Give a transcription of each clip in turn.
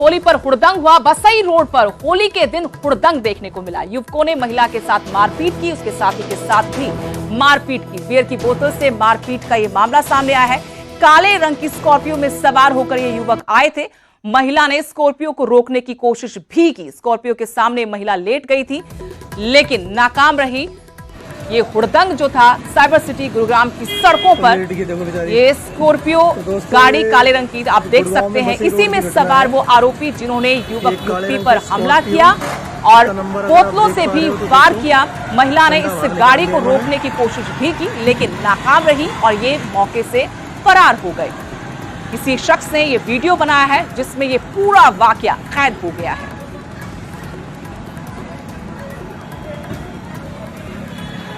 होली पर हुड़दंग हुआ। बसई रोड पर होली के दिन हुड़दंग देखने को मिला। युवकों ने महिला के साथ मारपीट की, उसके साथी के साथ भी मारपीट की। बियर की बोतल से मारपीट का ये मामला सामने आया है। काले रंग की स्कॉर्पियो में सवार होकर ये युवक आए थे। महिला ने स्कॉर्पियो को रोकने की कोशिश भी की। स्कॉर्पियो के सामने महिला लेट गई थी, लेकिन नाकाम रही। ये हुड़दंग जो था साइबर सिटी गुरुग्राम की सड़कों पर, ये स्कॉर्पियो गाड़ी काले रंग की आप देख सकते हैं। इसी में सवार वो आरोपी जिन्होंने युवक युवती पर हमला किया और बोतलों से भी वार किया। महिला ने इस गाड़ी को रोकने की कोशिश भी की, लेकिन नाकाम रही और ये मौके से फरार हो गए। किसी शख्स ने ये वीडियो बनाया है जिसमें ये पूरा वाकया कैद हो गया है।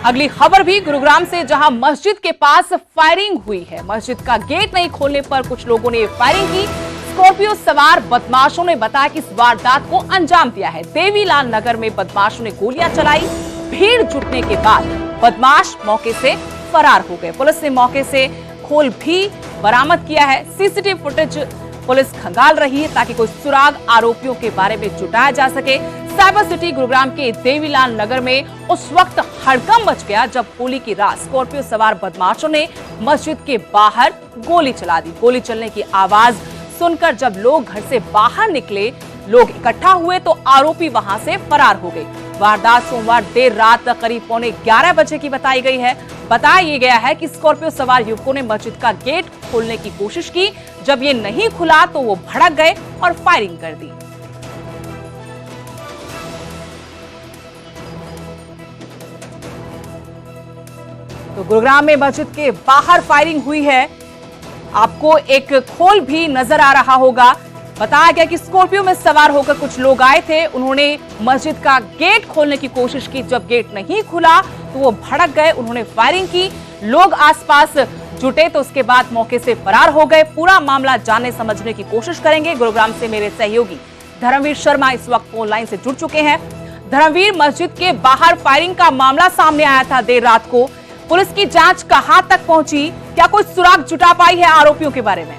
अगली खबर भी गुरुग्राम से, जहां मस्जिद के पास फायरिंग हुई है। मस्जिद का गेट नहीं खोलने पर कुछ लोगों ने फायरिंग की। स्कॉर्पियो सवार बदमाशों ने बताया कि इस वारदात को अंजाम दिया है। देवीलाल नगर में बदमाशों ने गोलियां चलाई। भीड़ जुटने के बाद बदमाश मौके से फरार हो गए। पुलिस ने मौके से खोल भी बरामद किया है। सीसीटीवी फुटेज पुलिस खंगाल रही है ताकि कोई सुराग आरोपियों के बारे में जुटाया जा सके। साइबर सिटी गुरुग्राम के देवीलाल नगर में उस वक्त हड़कंप मच गया जब होली की रात स्कॉर्पियो सवार बदमाशों ने मस्जिद के बाहर गोली चला दी। गोली चलने की आवाज सुनकर जब लोग घर से बाहर निकले, लोग इकट्ठा हुए तो आरोपी वहां से फरार हो गए। वारदात सोमवार देर रात करीब 11:15 बजे की बताई गई है। बताया गया है कि स्कॉर्पियो सवार युवकों ने मस्जिद का गेट खोलने की कोशिश की। जब ये नहीं खुला तो वो भड़क गए और फायरिंग कर दी। तो गुरुग्राम में मस्जिद के बाहर फायरिंग हुई है। आपको एक खोल भी नजर आ रहा होगा। बताया गया कि स्कॉर्पियो में सवार होकर कुछ लोग आए थे। उन्होंने मस्जिद का गेट खोलने की कोशिश की। जब गेट नहीं खुला तो वो भड़क गए, उन्होंने फायरिंग की। लोग आसपास जुटे तो उसके बाद मौके से फरार हो गए। पूरा मामला जानने समझने की कोशिश करेंगे। गुरुग्राम से मेरे सहयोगी धर्मवीर शर्मा इस वक्त फोन लाइन से जुड़ चुके हैं। धर्मवीर, मस्जिद के बाहर फायरिंग का मामला सामने आया था देर रात को। पुलिस की जांच कहां तक पहुंची? क्या कोई सुराग जुटा पाई है आरोपियों के बारे में?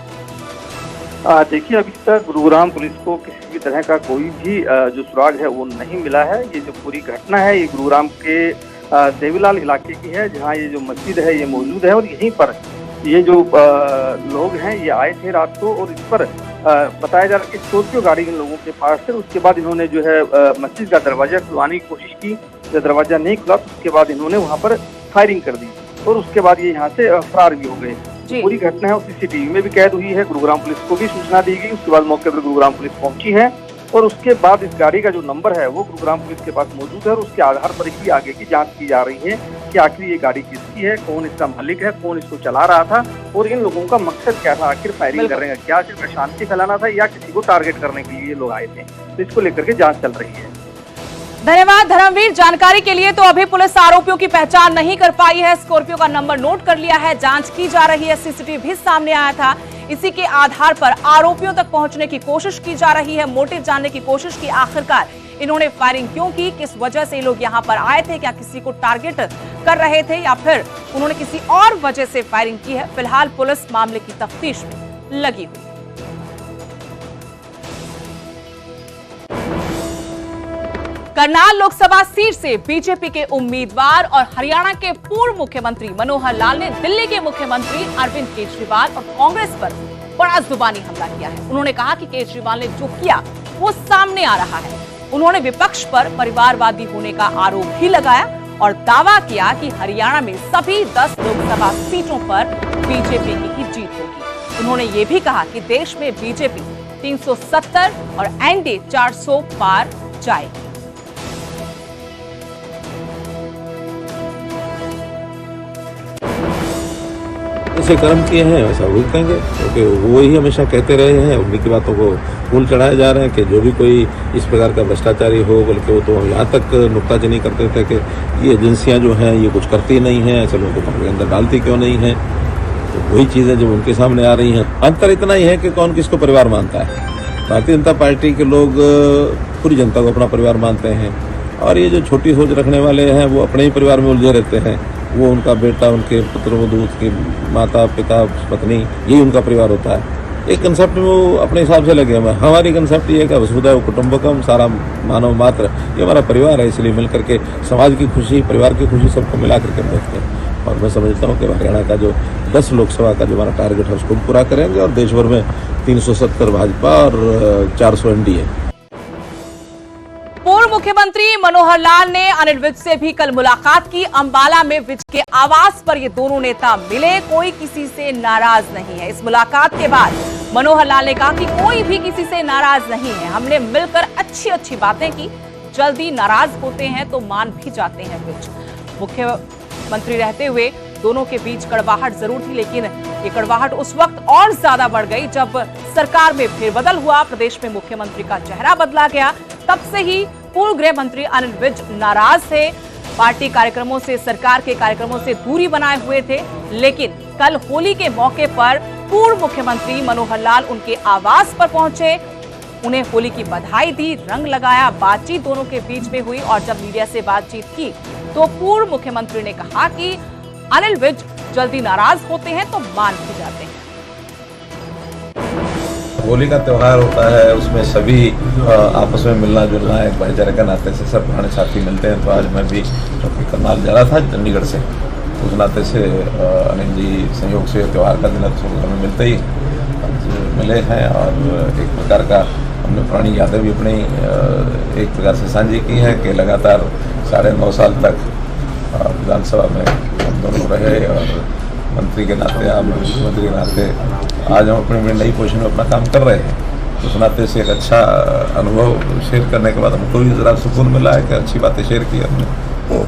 देखिए, अभी तक गुरुग्राम पुलिस को किसी भी तरह का कोई भी जो सुराग है वो नहीं मिला है। ये जो पूरी घटना है ये गुरुग्राम के देवीलाल इलाके की है, जहाँ ये जो मस्जिद है ये मौजूद है और यहीं पर ये जो लोग हैं ये आए थे रात को और इस पर बताया जा रहा है कि स्कॉर्पियो गाड़ी इन लोगों के पास थे। उसके बाद इन्होंने जो है मस्जिद का दरवाजा खुलवाने की कोशिश की। जब दरवाजा नहीं खुला तो उसके बाद इन्होंने वहाँ पर फायरिंग कर दी और उसके बाद ये यहाँ से फरार भी हो गए। पूरी घटना है सीसीटीवी में भी कैद हुई है। गुरुग्राम पुलिस को भी सूचना दी गई। उसके बाद मौके पर गुरुग्राम पुलिस पहुंची है और उसके बाद इस गाड़ी का जो नंबर है वो गुरुग्राम पुलिस के पास मौजूद है और उसके आधार पर ही आगे की जांच की जा रही है कि आखिर ये गाड़ी किसकी है, कौन इसका मालिक है, कौन इसको चला रहा था और इन लोगों का मकसद क्या था, आखिर फायरिंग कर रहे हैं। क्या सिर्फ शांति फैलाना था या किसी को टारगेट करने के लिए ये लोग आए थे? तो इसको लेकर के जाँच चल रही है। धन्यवाद धर्मवीर जानकारी के लिए। तो अभी पुलिस आरोपियों की पहचान नहीं कर पाई है। स्कॉर्पियो का नंबर नोट कर लिया है, जांच की जा रही है। सीसीटीवी भी सामने आया था। इसी के आधार पर आरोपियों तक पहुंचने की कोशिश की जा रही है। मोटिव जानने की कोशिश की, आखिरकार इन्होंने फायरिंग क्यों की, किस वजह से लोग यहां पर आए थे, क्या किसी को टारगेट कर रहे थे या फिर उन्होंने किसी और वजह से फायरिंग की है। फिलहाल पुलिस मामले की तफ्तीश में लगी हुई। करनाल लोकसभा सीट से बीजेपी के उम्मीदवार और हरियाणा के पूर्व मुख्यमंत्री मनोहर लाल ने दिल्ली के मुख्यमंत्री अरविंद केजरीवाल और कांग्रेस पर बड़ा जुबानी हमला किया है। उन्होंने कहा कि केजरीवाल ने जो किया वो सामने आ रहा है। उन्होंने विपक्ष पर परिवारवादी होने का आरोप भी लगाया और दावा किया कि हरियाणा में सभी 10 लोकसभा सीटों पर बीजेपी की ही जीत होगी। उन्होंने ये भी कहा कि देश में बीजेपी 370 और एनडीए 400 पार जाएगी। जैसे कर्म किए हैं वैसा भुगतेंगे, क्योंकि वो ही हमेशा कहते रहे हैं। उन्हीं की बातों को फूल चढ़ाए जा रहे हैं कि जो भी कोई इस प्रकार का भ्रष्टाचारी हो, बल्कि वो तो यहाँ तक नुक्ताचीनी करते थे कि ये एजेंसियाँ जो हैं ये कुछ करती नहीं हैं, ऐसे लोगों को अपने अंदर डालती क्यों नहीं है। तो वही चीज़ें जब उनके सामने आ रही हैं, अंतर इतना ही है कि कौन किसको परिवार मानता है। भारतीय जनता पार्टी के लोग पूरी जनता को अपना परिवार मानते हैं और ये जो छोटी सोच रखने वाले हैं वो अपने ही परिवार में उलझे रहते हैं। वो उनका बेटा, उनके पुत्र वधू, उसकी माता पिता पत्नी, यही उनका परिवार होता है। एक कंसेप्ट में वो अपने हिसाब से लगे हैं। हमारी कंसेप्ट ये है कि वसुधैव कुटुंबकम, सारा मानव मात्र ये हमारा परिवार है, इसलिए मिल करके समाज की खुशी, परिवार की खुशी सबको मिला करके हम देखते हैं। और मैं समझता हूँ कि हरियाणा का जो 10 लोकसभा का जो हमारा टारगेट है उसको पूरा करेंगे और देश भर में 370 भाजपा और 400 एनडीए। पूर्व मुख्यमंत्री मनोहर लाल ने अनिल विज से भी कल मुलाकात की। अंबाला में विज के आवास पर ये दोनों नेता मिले। कोई किसी से नाराज नहीं है। इस मुलाकात के बाद मनोहर लाल ने कहा कि कोई भी किसी से नाराज नहीं है, हमने मिलकर अच्छी अच्छी बातें की। जल्दी नाराज होते हैं तो मान भी जाते हैं विज। मुख्यमंत्री रहते हुए दोनों के बीच कड़वाहट जरूर थी, लेकिन ये कड़वाहट उस वक्त और ज्यादा बढ़ गई जब सरकार में फेरबदल हुआ, प्रदेश में मुख्यमंत्री का चेहरा बदला गया। तब से ही पूर्व गृह मंत्री अनिल विज नाराज थे, पार्टी कार्यक्रमों से, सरकार के कार्यक्रमों से दूरी बनाए हुए थे। लेकिन कल होली के मौके पर पूर्व मुख्यमंत्री मनोहर लाल उनके आवास पर पहुंचे, उन्हें होली की बधाई दी, रंग लगाया, बातचीत दोनों के बीच में हुई। और जब मीडिया से बातचीत की तो पूर्व मुख्यमंत्री ने कहा कि अनिल विज जल्दी नाराज होते हैं तो मान भी जाते हैं। होली का त्यौहार होता है, उसमें सभी आपस में मिलना जुलना, एक भाईचारे का नाते से सब पुराने साथी मिलते हैं। तो आज मैं भी करनाल जा रहा था चंडीगढ़ से, उस नाते से अनिल जी संयोग से त्यौहार का दिन में मिलते ही मिले हैं और एक प्रकार का हमने पुरानी यादें भी अपनी एक प्रकार से साझी की हैं कि लगातार 9.5 साल तक विधानसभा में हम दोनों रहे और मंत्री के नाते, आप मुख्यमंत्री के नाते आज हम अपनी नई पोजीशन में अपना काम कर रहे हैं। उस नाते से एक अच्छा अनुभव शेयर करने के बाद हमको भी जरा सुकून मिला है कि अच्छी बातें शेयर की हमने।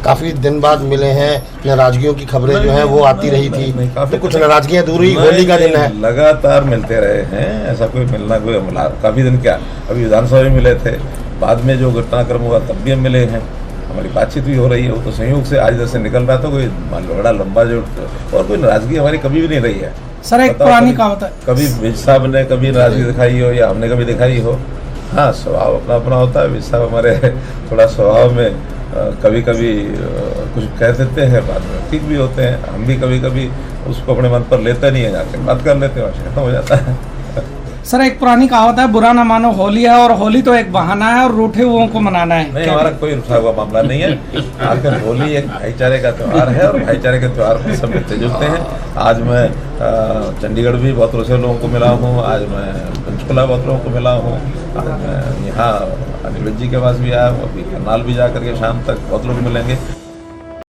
काफी दिन बाद मिले हैं, नाराजगियों की खबरें जो हैं वो आती रही थी, तो कुछ नाराजगियां दूर हुई, होली का दिन है। लगातार मिलते रहे हैं, ऐसा कोई मिलना कोई काफी दिन क्या, अभी विधानसभा में मिले थे, बाद में जो घटनाक्रम हुआ तब भी हम मिले हैं, हमारी बातचीत भी हो रही है। वो तो संयोग से आज इधर से निकल रहा था, कोई बड़ा लंबा जो और कोई नाराजगी हमारी कभी भी नहीं रही है। सर एक पुरानी कहावत है, कभी विज साहब ने कभी नाराजगी दिखाई हो या हमने कभी दिखाई हो। हाँ, स्वभाव अपना अपना होता है। विज साहब हमारे थोड़ा स्वभाव में कभी कभी कुछ कह देते हैं, बाद में ठीक भी होते हैं। हम भी कभी कभी उसको अपने मन पर लेते नहीं है, जाके बात कर लेते हैं, खत्म हो जाता है। सर एक पुरानी कहावत है, बुरा ना मानो होली है, और होली तो एक बहाना है और रूठे हुओं को मनाना है। नहीं, हमारा कोई रूठा हुआ मामला नहीं है। आखिर होली एक भाईचारे का त्यौहार है और भाईचारे के त्यौहार पर सब मिलते जुलते हैं। आज मैं चंडीगढ़ भी बहुत से लोगों को मिला हूँ, आज मैं पंचकुला बहुत लोगों को मिला हूँ, आज मैं यहाँ अनिल विज जी के पास भी आया हूँ, अभी करनाल भी जा करके शाम तक बहुत लोग मिलेंगे।